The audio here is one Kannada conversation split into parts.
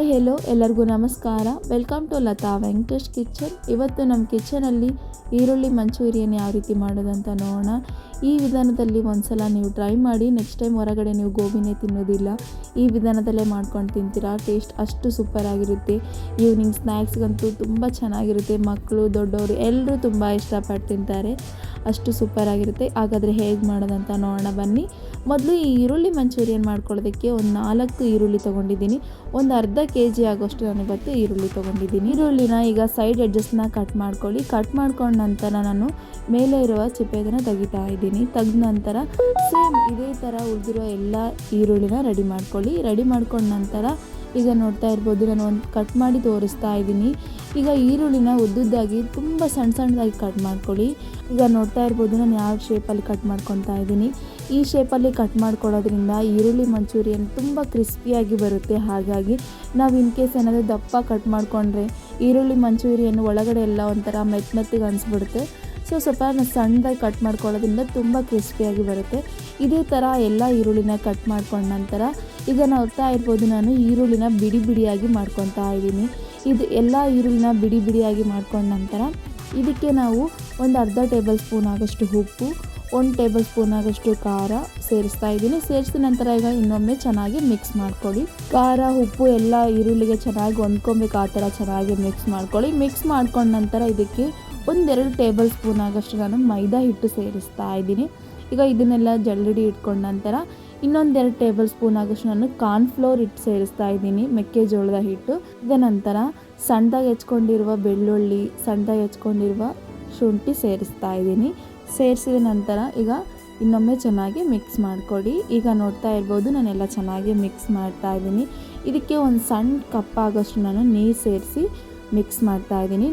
ಹಾಯ್ ಹೆಲೋ ಎಲ್ಲರಿಗೂ ನಮಸ್ಕಾರ. Welcome to Lata Venkatesh kitchen. ಇವತ್ತು ನಮ್ಮ ಕಿಚನಲ್ಲಿ ಈರುಳ್ಳಿ ಮಂಚೂರಿಯನ್ ಯಾವ ರೀತಿ ಮಾಡೋದಂತ ನೋಡೋಣ. ಈ ವಿಧಾನದಲ್ಲಿ ಒಂದ್ಸಲ ನೀವು ಟ್ರೈ ಮಾಡಿ. ನೆಕ್ಸ್ಟ್ ಟೈಮ್ ಹೊರಗಡೆ ನೀವು ಗೋಬಿನೇ ತಿನ್ನೋದಿಲ್ಲ, ಈ ವಿಧಾನದಲ್ಲೇ ಮಾಡ್ಕೊಂಡು ತಿಂತೀರಾ. ಟೇಸ್ಟ್ ಅಷ್ಟು ಸೂಪರ್ ಆಗಿರುತ್ತೆ. ಈವ್ನಿಂಗ್ ಸ್ನ್ಯಾಕ್ಸ್ಗಂತೂ ತುಂಬ ಚೆನ್ನಾಗಿರುತ್ತೆ. ಮಕ್ಕಳು ದೊಡ್ಡವರು ಎಲ್ಲರೂ ತುಂಬ ಇಷ್ಟಪಟ್ಟು ತಿಂತಾರೆ. ಅಷ್ಟು ಸೂಪರ್ ಆಗಿರುತ್ತೆ. ಹಾಗಾದರೆ ಹೇಗೆ ಮಾಡೋದಂತ ನೋಡೋಣ ಬನ್ನಿ. ಮೊದಲು ಈ ಈರುಳ್ಳಿ ಮಂಚೂರಿಯನ್ ಮಾಡ್ಕೊಳ್ಳೋದಕ್ಕೆ ಒಂದು 4 ಈರುಳ್ಳಿ ತೊಗೊಂಡಿದ್ದೀನಿ. ಒಂದು ಅರ್ಧ kg ಆಗೋಷ್ಟು ನಾನು ಇವತ್ತು ಈರುಳ್ಳಿ ತೊಗೊಂಡಿದ್ದೀನಿ. ಈರುಳ್ಳಿನ ಈಗ ಸೈಡ್ ಎಡ್ಜಸ್ನ ಕಟ್ ಮಾಡ್ಕೊಳ್ಳಿ. ಕಟ್ ಮಾಡ್ಕೊಂಡ ನಂತರ ನಾನು ಮೇಲೆ ಇರುವ ಚಿಪ್ಪೆದನ್ನು ತೆಗಿತಾ ಇದ್ದೀನಿ. ತೆಗೆದ ನಂತರ ಸೇಮ್ ಇದೇ ಥರ ಉಳಿದಿರೋ ಎಲ್ಲ ಈರುಳ್ಳಿನ ರೆಡಿ ಮಾಡ್ಕೊಳ್ಳಿ. ರೆಡಿ ಮಾಡ್ಕೊಂಡ ನಂತರ ಈಗ ನೋಡ್ತಾ ಇರ್ಬೋದು, ನಾನು ಒಂದು ಕಟ್ ಮಾಡಿ ತೋರಿಸ್ತಾ ಇದ್ದೀನಿ. ಈಗ ಈರುಳ್ಳಿನ ಉದ್ದುದ್ದಾಗಿ ತುಂಬ ಸಣ್ಣದಾಗಿ ಕಟ್ ಮಾಡ್ಕೊಳ್ಳಿ. ಈಗ ನೋಡ್ತಾ ಇರ್ಬೋದು ನಾನು ಯಾವ ಶೇಪಲ್ಲಿ ಕಟ್ ಮಾಡ್ಕೊತಾ ಇದ್ದೀನಿ. ಈ ಶೇಪಲ್ಲಿ ಕಟ್ ಮಾಡ್ಕೊಳ್ಳೋದ್ರಿಂದ ಈರುಳ್ಳಿ ಮಂಚೂರಿಯನ್ ತುಂಬ ಕ್ರಿಸ್ಪಿಯಾಗಿ ಬರುತ್ತೆ. ಹಾಗಾಗಿ ನಾವು ಇನ್ ಕೇಸ್ ಏನಾದರೂ ದಪ್ಪ ಕಟ್ ಮಾಡಿಕೊಂಡ್ರೆ ಈರುಳ್ಳಿ ಮಂಚೂರಿಯನ್ ಒಳಗಡೆ ಎಲ್ಲ ಒಂಥರ ಮೆತ್ತಗೆ ಅನಿಸ್ಬಿಡುತ್ತೆ. ಸ್ವಲ್ಪ ಸಣ್ಣದಾಗಿ ಕಟ್ ಮಾಡ್ಕೊಳ್ಳೋದ್ರಿಂದ ತುಂಬ ಕ್ರಿಸ್ಪಿಯಾಗಿ ಬರುತ್ತೆ. ಇದೇ ಥರ ಎಲ್ಲ ಈರುಳ್ಳಿನ ಕಟ್ ಮಾಡ್ಕೊಂಡ ನಂತರ ಈಗ ನೋಡ್ತಾ ಇರ್ಬೋದು ನಾನು ಈರುಳ್ಳಿನ ಬಿಡಿಯಾಗಿ ಮಾಡ್ಕೊತಾ ಇದ್ದೀನಿ. ಇದು ಎಲ್ಲ ಈರುಳ್ಳಿನ ಬಿಡಿಯಾಗಿ ಮಾಡ್ಕೊಂಡ ನಂತರ ಇದಕ್ಕೆ ನಾವು ಒಂದು ಅರ್ಧ ಟೇಬಲ್ ಸ್ಪೂನ್ ಆಗೋಷ್ಟು ಉಪ್ಪು, 1 ಟೇಬಲ್ ಸ್ಪೂನ್ ಆಗೋಷ್ಟು ಖಾರ ಸೇರಿಸ್ತಾ ಇದ್ದೀನಿ. ಸೇರಿಸಿದ ನಂತರ ಈಗ ಇನ್ನೊಮ್ಮೆ ಚೆನ್ನಾಗಿ ಮಿಕ್ಸ್ ಮಾಡ್ಕೊಳ್ಳಿ. ಖಾರ ಉಪ್ಪು ಎಲ್ಲ ಈರುಳ್ಳಿಗೆ ಚೆನ್ನಾಗಿ ಹೊಂದ್ಕೊಬೇಕು, ಆ ಥರ ಚೆನ್ನಾಗಿ ಮಿಕ್ಸ್ ಮಾಡ್ಕೊಳ್ಳಿ. ಮಿಕ್ಸ್ ಮಾಡ್ಕೊಂಡ ನಂತರ ಇದಕ್ಕೆ 1-2 ಟೇಬಲ್ ಸ್ಪೂನ್ ಆಗೋಷ್ಟು ನಾನು ಮೈದಾ ಹಿಟ್ಟು ಸೇರಿಸ್ತಾ ಇದ್ದೀನಿ. ಈಗ ಇದನ್ನೆಲ್ಲ ಜಲ್ಡಿ ಇಟ್ಕೊಂಡ ನಂತರ ಇನ್ನೊಂದು 2 ಟೇಬಲ್ ಸ್ಪೂನ್ ಆಗೋಷ್ಟು ನಾನು ಕಾರ್ನ್ಫ್ಲೋರ್ ಹಿಟ್ಟು ಸೇರಿಸ್ತಾ ಇದ್ದೀನಿ, ಮೆಕ್ಕೆಜೋಳದ ಹಿಟ್ಟು. ಇದ ನಂತರ ಸಣ್ಣದಾಗಿ ಹೆಚ್ಕೊಂಡಿರುವ ಬೆಳ್ಳುಳ್ಳಿ, ಸಣ್ಣದಾಗಿ ಹೆಚ್ಕೊಂಡಿರುವ ಶುಂಠಿ ಸೇರಿಸ್ತಾ ಇದ್ದೀನಿ. ಸೇರಿಸಿದ ನಂತರ ಈಗ ಇನ್ನೊಮ್ಮೆ ಚೆನ್ನಾಗಿ ಮಿಕ್ಸ್ ಮಾಡಿಕೊಡಿ. ಈಗ ನೋಡ್ತಾ ಇರ್ಬೋದು ನಾನೆಲ್ಲ ಚೆನ್ನಾಗಿ ಮಿಕ್ಸ್ ಮಾಡ್ತಾ ಇದ್ದೀನಿ. ಇದಕ್ಕೆ ಒಂದು ಸಣ್ಣ ಕಪ್ ಆಗೋಷ್ಟು ನಾನು ನೀರು ಸೇರಿಸಿ ಮಿಕ್ಸ್ ಮಾಡ್ತಾ ಇದ್ದೀನಿ.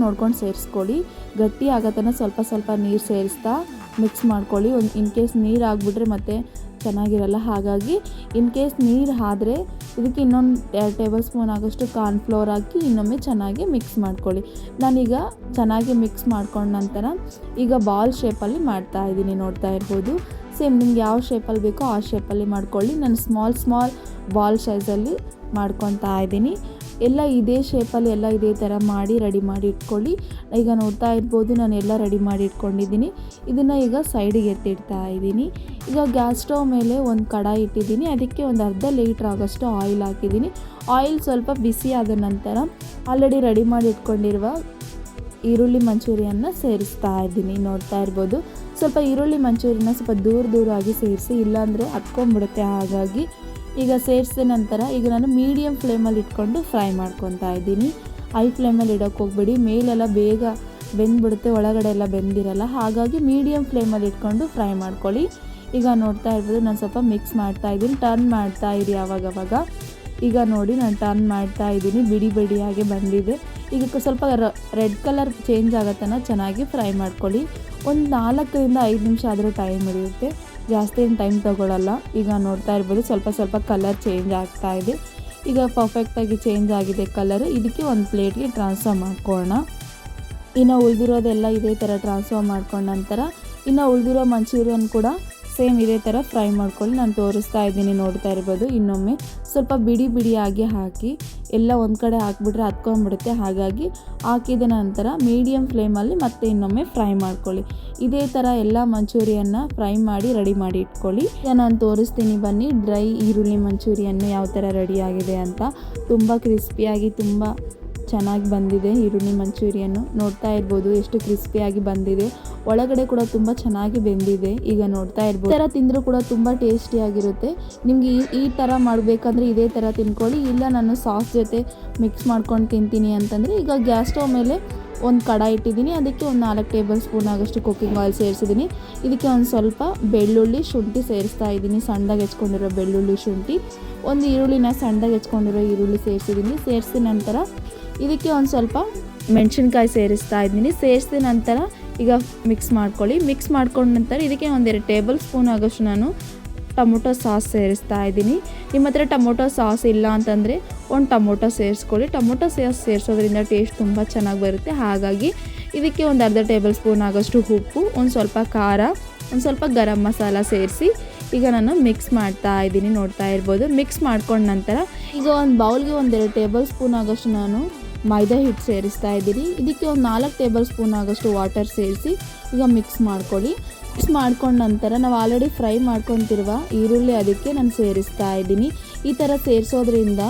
ನೋಡ್ಕೊಂಡು ಸೇರಿಸ್ಕೊಳ್ಳಿ. ಗಟ್ಟಿ ಆಗತನ ಸ್ವಲ್ಪ ನೀರು ಸೇರಿಸ್ತಾ ಮಿಕ್ಸ್ ಮಾಡ್ಕೊಳ್ಳಿ. ಇನ್ ಕೇಸ್ ನೀರು ಆಗಿಬಿಟ್ರೆ ಮತ್ತೆ ಚೆನ್ನಾಗಿರಲ್ಲ. ಹಾಗಾಗಿ ಇನ್ ಕೇಸ್ ನೀರು ಆದ್ರೆ ಇದಕ್ಕೆ ಇನ್ನೊಂದು 2 ಟೇಬಲ್ ಸ್ಪೂನ್ ಆಗೋಷ್ಟು ಕಾರ್ನ್ಫ್ಲೋರ್ ಹಾಕಿ ಇನ್ನೊಮ್ಮೆ ಚೆನ್ನಾಗಿ ಮಿಕ್ಸ್ ಮಾಡ್ಕೊಳ್ಳಿ. ನಾನೀಗ ಚೆನ್ನಾಗಿ ಮಿಕ್ಸ್ ಮಾಡ್ಕೊಂಡ ನಂತರ ಈಗ ಬಾಲ್ ಶೇಪಲ್ಲಿ ಮಾಡ್ತಾ ಇದ್ದೀನಿ. ನೋಡ್ತಾ ಇರ್ಬೋದು ಸೇಮ್ ನಿಮ್ಗೆ ಯಾವ ಶೇಪಲ್ಲಿ ಬೇಕೋ ಆ ಶೇಪಲ್ಲಿ ಮಾಡ್ಕೊಳ್ಳಿ. ನಾನು ಸ್ಮಾಲ್ ಬಾಲ್ ಸೈಜಲ್ಲಿ ಮಾಡ್ಕೊತಾ ಇದ್ದೀನಿ. ಎಲ್ಲ ಇದೇ ಶೇಪಲ್ಲಿ ಎಲ್ಲ ಇದೇ ಥರ ಮಾಡಿ ರೆಡಿ ಮಾಡಿ ಇಟ್ಕೊಳ್ಳಿ. ಈಗ ನೋಡ್ತಾ ಇರ್ಬೋದು ನಾನು ಎಲ್ಲ ರೆಡಿ ಮಾಡಿ ಇಟ್ಕೊಂಡಿದ್ದೀನಿ. ಇದನ್ನು ಈಗ ಸೈಡಿಗೆ ಎತ್ತಿಡ್ತಾ ಇದ್ದೀನಿ. ಈಗ ಗ್ಯಾಸ್ ಸ್ಟವ್ ಮೇಲೆ ಒಂದು ಕಡಾಯಿ ಇಟ್ಟಿದ್ದೀನಿ. ಅದಕ್ಕೆ ಒಂದು ಅರ್ಧ ಲೀಟ್ರ್ ಆಗೋಷ್ಟು ಆಯಿಲ್ ಹಾಕಿದ್ದೀನಿ. ಆಯಿಲ್ ಸ್ವಲ್ಪ ಬಿಸಿ ಆದ ನಂತರ ಆಲ್ರೆಡಿ ರೆಡಿ ಮಾಡಿ ಇಟ್ಕೊಂಡಿರುವ ಈರುಳ್ಳಿ ಮಂಚೂರಿಯನ್ನ ಸೇರಿಸ್ತಾ ಇದ್ದೀನಿ. ನೋಡ್ತಾ ಇರ್ಬೋದು ಸ್ವಲ್ಪ ಈರುಳ್ಳಿ ಮಂಚೂರಿಯನ್ನ ಸ್ವಲ್ಪ ದೂರವಾಗಿ ಸೇರಿಸಿ, ಇಲ್ಲಾಂದರೆ ಹತ್ಕೊಂಡ್ಬಿಡುತ್ತೆ. ಹಾಗಾಗಿ ಈಗ ಸೇರಿಸಿದ ನಂತರ ಈಗ ನಾನು ಮೀಡಿಯಮ್ ಫ್ಲೇಮಲ್ಲಿ ಇಟ್ಕೊಂಡು ಫ್ರೈ ಮಾಡ್ಕೊತಾ ಇದ್ದೀನಿ. ಹೈ ಫ್ಲೇಮಲ್ಲಿ ಇಡೋಕ್ಕೆ ಹೋಗ್ಬೇಡಿ, ಮೇಲೆಲ್ಲ ಬೇಗ ಬೆಂದ್ಬಿಡುತ್ತೆ, ಒಳಗಡೆ ಎಲ್ಲ ಬೆಂದಿರಲ್ಲ. ಹಾಗಾಗಿ ಮೀಡಿಯಮ್ ಫ್ಲೇಮಲ್ಲಿ ಇಟ್ಕೊಂಡು ಫ್ರೈ ಮಾಡ್ಕೊಳ್ಳಿ. ಈಗ ನೋಡ್ತಾ ಇರ್ಬೋದು ನಾನು ಸ್ವಲ್ಪ ಮಿಕ್ಸ್ ಮಾಡ್ತಾ ಇದ್ದೀನಿ. ಟರ್ನ್ ಮಾಡ್ತಾ ಇರಿ ಆವಾಗವಾಗ. ಈಗ ನೋಡಿ ನಾನು ಟರ್ನ್ ಮಾಡ್ತಾ ಇದ್ದೀನಿ, ಬಿಡಿಯಾಗಿ ಬಂದಿದೆ. ಈಗ ಸ್ವಲ್ಪ ರೆಡ್ ಕಲರ್ ಚೇಂಜ್ ಆಗೋತನ ಚೆನ್ನಾಗಿ ಫ್ರೈ ಮಾಡ್ಕೊಳ್ಳಿ. ಒಂದು 4ರಿಂದ 5 ನಿಮಿಷ ಆದರೂ ಟೈಮ್ ಹಿಡಿಯುತ್ತೆ, ಜಾಸ್ತಿ ಏನು ಟೈಮ್ ತೊಗೊಳ್ಳಲ್ಲ. ಈಗ ನೋಡ್ತಾ ಇರ್ಬೋದು ಸ್ವಲ್ಪ ಕಲರ್ ಚೇಂಜ್ ಆಗ್ತಾ ಇದೆ. ಈಗ ಪರ್ಫೆಕ್ಟಾಗಿ ಚೇಂಜ್ ಆಗಿದೆ ಕಲರು. ಇದಕ್ಕೆ ಒಂದು ಪ್ಲೇಟ್ಗೆ ಟ್ರಾನ್ಸ್ಫರ್ ಮಾಡ್ಕೊಳ್ಳೋಣ. ಇನ್ನು ಉಳಿದಿರೋದೆಲ್ಲ ಇದೇ ಥರ ಟ್ರಾನ್ಸ್ಫರ್ ಮಾಡ್ಕೊಂಡ ನಂತರ ಇನ್ನು ಉಳಿದಿರೋ ಮಂಚೂರಿಯನ್ ಕೂಡ ಸೇಮ್ ಇದೇ ಥರ ಫ್ರೈ ಮಾಡ್ಕೊಳ್ಳಿ. ನಾನು ತೋರಿಸ್ತಾ ಇದ್ದೀನಿ. ನೋಡ್ತಾ ಇರ್ಬೋದು ಇನ್ನೊಮ್ಮೆ ಸ್ವಲ್ಪ ಬಿಡಿಯಾಗಿ ಹಾಕಿ ಎಲ್ಲ ಒಂದು ಕಡೆ ಹಾಕಿಬಿಟ್ರೆ ಹತ್ಕೊಂಡ್ಬಿಡುತ್ತೆ. ಹಾಗಾಗಿ ಹಾಕಿದ ನಂತರ ಮೀಡಿಯಮ್ ಫ್ಲೇಮಲ್ಲಿ ಮತ್ತೆ ಇನ್ನೊಮ್ಮೆ ಫ್ರೈ ಮಾಡ್ಕೊಳ್ಳಿ. ಇದೇ ಥರ ಎಲ್ಲ ಮಂಚೂರಿಯನ್ನ ಫ್ರೈ ಮಾಡಿ ರೆಡಿ ಮಾಡಿ ಇಟ್ಕೊಳ್ಳಿ. ಈಗ ನಾನು ತೋರಿಸ್ತೀನಿ ಬನ್ನಿ ಡ್ರೈ ಈರುಳ್ಳಿ ಮಂಚೂರಿಯನ್ನು ಯಾವ ಥರ ರೆಡಿ ಆಗಿದೆ ಅಂತ. ತುಂಬ ಕ್ರಿಸ್ಪಿಯಾಗಿ ತುಂಬ ಚೆನ್ನಾಗಿ ಬಂದಿದೆ ಈರುಳ್ಳಿ ಮಂಚೂರಿಯನ್ನು. ನೋಡ್ತಾ ಇರ್ಬೋದು ಎಷ್ಟು ಕ್ರಿಸ್ಪಿಯಾಗಿ ಬಂದಿದೆ, ಒಳಗಡೆ ಕೂಡ ತುಂಬ ಚೆನ್ನಾಗಿ ಬೆಂದಿದೆ. ಈಗ ನೋಡ್ತಾ ಇರ್ಬೋದು ಈ ಥರ ತಿಂದರೂ ಕೂಡ ತುಂಬ ಟೇಸ್ಟಿಯಾಗಿರುತ್ತೆ. ನಿಮಗೆ ಈ ಥರ ಮಾಡಬೇಕಂದ್ರೆ ಇದೇ ಥರ ತಿನ್ಕೊಳ್ಳಿ. ಇಲ್ಲ ನಾನು ಸಾಸ್ ಜೊತೆ ಮಿಕ್ಸ್ ಮಾಡ್ಕೊಂಡು ತಿಂತೀನಿ ಅಂತಂದರೆ ಈಗ ಗ್ಯಾಸ್ ಸ್ಟವ್ ಮೇಲೆ ಒಂದು ಕಡಾಯಿ ಇಟ್ಟಿದ್ದೀನಿ. ಅದಕ್ಕೆ ಒಂದು 4 ಟೇಬಲ್ ಸ್ಪೂನ್ ಆಗೋಷ್ಟು ಕುಕ್ಕಿಂಗ್ ಆಯಿಲ್ ಸೇರಿಸಿದ್ದೀನಿ. ಇದಕ್ಕೆ ಒಂದು ಸ್ವಲ್ಪ ಬೆಳ್ಳುಳ್ಳಿ ಶುಂಠಿ ಸೇರಿಸ್ತಾ ಇದ್ದೀನಿ, ಸಣ್ಣದಾಗಿ ಹೆಚ್ಕೊಂಡಿರೋ ಬೆಳ್ಳುಳ್ಳಿ ಶುಂಠಿ. ಒಂದು ಈರುಳ್ಳಿನ ಸಣ್ಣದಾಗಿ ಹೆಚ್ಕೊಂಡಿರೋ ಈರುಳ್ಳಿ ಸೇರಿಸಿದ್ದೀನಿ. ಸೇರಿಸಿದ ನಂತರ ಇದಕ್ಕೆ ಒಂದು ಸ್ವಲ್ಪ ಮೆಣಸಿನ್ಕಾಯಿ ಸೇರಿಸ್ತಾ ಇದ್ದೀನಿ. ಸೇರಿಸಿದ ನಂತರ ಈಗ ಮಿಕ್ಸ್ ಮಾಡ್ಕೊಳ್ಳಿ. ಮಿಕ್ಸ್ ಮಾಡ್ಕೊಂಡ ನಂತರ ಇದಕ್ಕೆ 1-2 ಟೇಬಲ್ ಸ್ಪೂನ್ ಆಗೋಷ್ಟು ನಾನು ಟೊಮೊಟೊ ಸಾಸ್ ಸೇರಿಸ್ತಾ ಇದ್ದೀನಿ. ನಿಮ್ಮ ಹತ್ರ ಟೊಮೊಟೊ ಸಾಸ್ ಇಲ್ಲ ಅಂತಂದರೆ ಒಂದು ಟೊಮೊಟೊ ಸೇರಿಸ್ಕೊಳ್ಳಿ. ಟೊಮೊಟೊ ಸಾಸ್ ಸೇರಿಸೋದ್ರಿಂದ ಟೇಸ್ಟ್ ತುಂಬ ಚೆನ್ನಾಗಿ ಬರುತ್ತೆ. ಹಾಗಾಗಿ ಇದಕ್ಕೆ ಒಂದು ಅರ್ಧ ಟೇಬಲ್ ಸ್ಪೂನ್ ಆಗೋಷ್ಟು ಉಪ್ಪು, ಒಂದು ಸ್ವಲ್ಪ ಖಾರ, ಒಂದು ಸ್ವಲ್ಪ ಗರಂ ಮಸಾಲ ಸೇರಿಸಿ ಈಗ ನಾನು ಮಿಕ್ಸ್ ಮಾಡ್ತಾ ಇದ್ದೀನಿ, ನೋಡ್ತಾ ಇರ್ಬೋದು. ಮಿಕ್ಸ್ ಮಾಡ್ಕೊಂಡ ನಂತರ ಈಗ ಒಂದು ಬೌಲ್ಗೆ 1-2 ಟೇಬಲ್ ಸ್ಪೂನ್ ಆಗೋಷ್ಟು ನಾನು ಮೈದಾ ಹಿಟ್ಟು ಸೇರಿಸ್ತಾ ಇದ್ದೀನಿ. ಇದಕ್ಕೆ ಒಂದು 4 ಟೇಬಲ್ ಸ್ಪೂನ್ ಆಗೋಷ್ಟು ವಾಟರ್ ಸೇರಿಸಿ ಈಗ ಮಿಕ್ಸ್ ಮಾಡ್ಕೊಳ್ಳಿ. ಮಿಕ್ಸ್ ಮಾಡ್ಕೊಂಡ ನಂತರ ನಾವು ಆಲ್ರೆಡಿ ಫ್ರೈ ಮಾಡ್ಕೊತಿರುವ ಈರುಳ್ಳಿ ಅದಕ್ಕೆ ನಾನು ಸೇರಿಸ್ತಾ ಇದ್ದೀನಿ. ಈ ಥರ ಸೇರಿಸೋದ್ರಿಂದ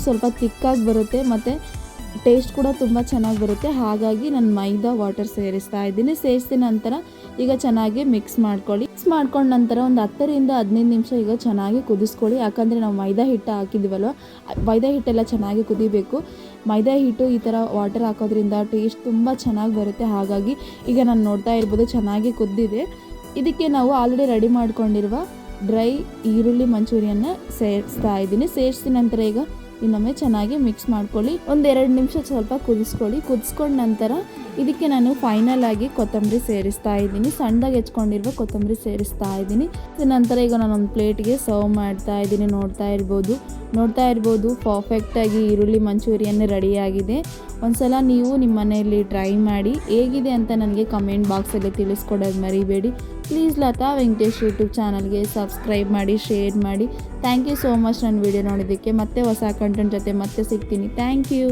ಸ್ವಲ್ಪ ತಿಕ್ಕಾಗಿ ಬರುತ್ತೆ ಮತ್ತು ಟೇಸ್ಟ್ ಕೂಡ ತುಂಬ ಚೆನ್ನಾಗಿ ಬರುತ್ತೆ. ಹಾಗಾಗಿ ನಾನು ಮೈದಾ ವಾಟರ್ ಸೇರಿಸ್ತಾ ಇದ್ದೀನಿ. ಸೇರಿಸಿದ ನಂತರ ಈಗ ಚೆನ್ನಾಗಿ ಮಿಕ್ಸ್ ಮಾಡ್ಕೊಳ್ಳಿ. ಮಿಕ್ಸ್ ಮಾಡ್ಕೊಂಡ ನಂತರ ಒಂದು 10-15 ನಿಮಿಷ ಈಗ ಚೆನ್ನಾಗಿ ಕುದಿಸ್ಕೊಳ್ಳಿ. ಯಾಕಂದರೆ ನಾವು ಮೈದಾ ಹಿಟ್ಟು ಹಾಕಿದ್ದೀವಲ್ವ, ಮೈದಾ ಹಿಟ್ಟೆಲ್ಲ ಚೆನ್ನಾಗಿ ಕುದಿಬೇಕು. ಮೈದಾ ಹಿಟ್ಟು ಈ ಥರ ವಾಟರ್ ಹಾಕೋದ್ರಿಂದ ಟೇಸ್ಟ್ ತುಂಬ ಚೆನ್ನಾಗಿ ಬರುತ್ತೆ. ಹಾಗಾಗಿ ಈಗ ನಾನು ನೋಡ್ತಾ ಇರ್ಬೋದು ಚೆನ್ನಾಗಿ ಕುದ್ದಿದೆ. ಇದಕ್ಕೆ ನಾವು ಆಲ್ರೆಡಿ ರೆಡಿ ಮಾಡ್ಕೊಂಡಿರುವ ಡ್ರೈ ಈರುಳ್ಳಿ ಮಂಚೂರಿಯನ್ನ ಸೇರಿಸ್ತಾ ಇದ್ದೀನಿ. ಸೇರಿಸಿದ ನಂತರ ಈಗ ಇನ್ನೊಮ್ಮೆ ಚೆನ್ನಾಗಿ ಮಿಕ್ಸ್ ಮಾಡ್ಕೊಳ್ಳಿ. 1-2 ನಿಮಿಷ ಸ್ವಲ್ಪ ಕುದಿಸ್ಕೊಳ್ಳಿ. ಕುದಿಸ್ಕೊಂಡ ನಂತರ ಇದಕ್ಕೆ ನಾನು ಫೈನಲ್ ಆಗಿ ಕೊತ್ತಂಬರಿ ಸೇರಿಸ್ತಾ ಇದ್ದೀನಿ. ಸಣ್ಣದಾಗಿ ಹೆಚ್ಕೊಂಡಿರುವ ಕೊತ್ತಂಬರಿ ಸೇರಿಸ್ತಾ ಇದ್ದೀನಿ. ನಂತರ ಈಗ ನಾನೊಂದು ಪ್ಲೇಟ್ಗೆ ಸರ್ವ್ ಮಾಡ್ತಾ ಇದ್ದೀನಿ. ನೋಡ್ತಾ ಇರ್ಬೋದು ಪರ್ಫೆಕ್ಟಾಗಿ ಈರುಳ್ಳಿ ಮಂಚೂರಿಯನ್ ರೆಡಿಯಾಗಿದೆ. ಒಂದ್ಸಲ ನೀವು ನಿಮ್ಮ ಮನೆಯಲ್ಲಿ ಟ್ರೈ ಮಾಡಿ ಹೇಗಿದೆ ಅಂತ ನನಗೆ ಕಮೆಂಟ್ ಬಾಕ್ಸಲ್ಲಿ ತಿಳಿಸ್ಕೊಡೋದು ಮರಿಬೇಡಿ. ಪ್ಲೀಸ್ ಲತಾ ವೆಂಕಟೇಶ್ ಯೂಟ್ಯೂಬ್ ಚಾನಲ್ಗೆ ಸಬ್ಸ್ಕ್ರೈಬ್ ಮಾಡಿ, ಶೇರ್ ಮಾಡಿ. ಥ್ಯಾಂಕ್ ಯು ಸೋ ಮಚ್ ನನ್ನ ವಿಡಿಯೋ ನೋಡಿದ್ದಕ್ಕೆ. ಮತ್ತೆ ಹೊಸ ಕಂಟೆಂಟ್ ಜೊತೆ ಮತ್ತೆ ಸಿಗ್ತೀನಿ. Thank you.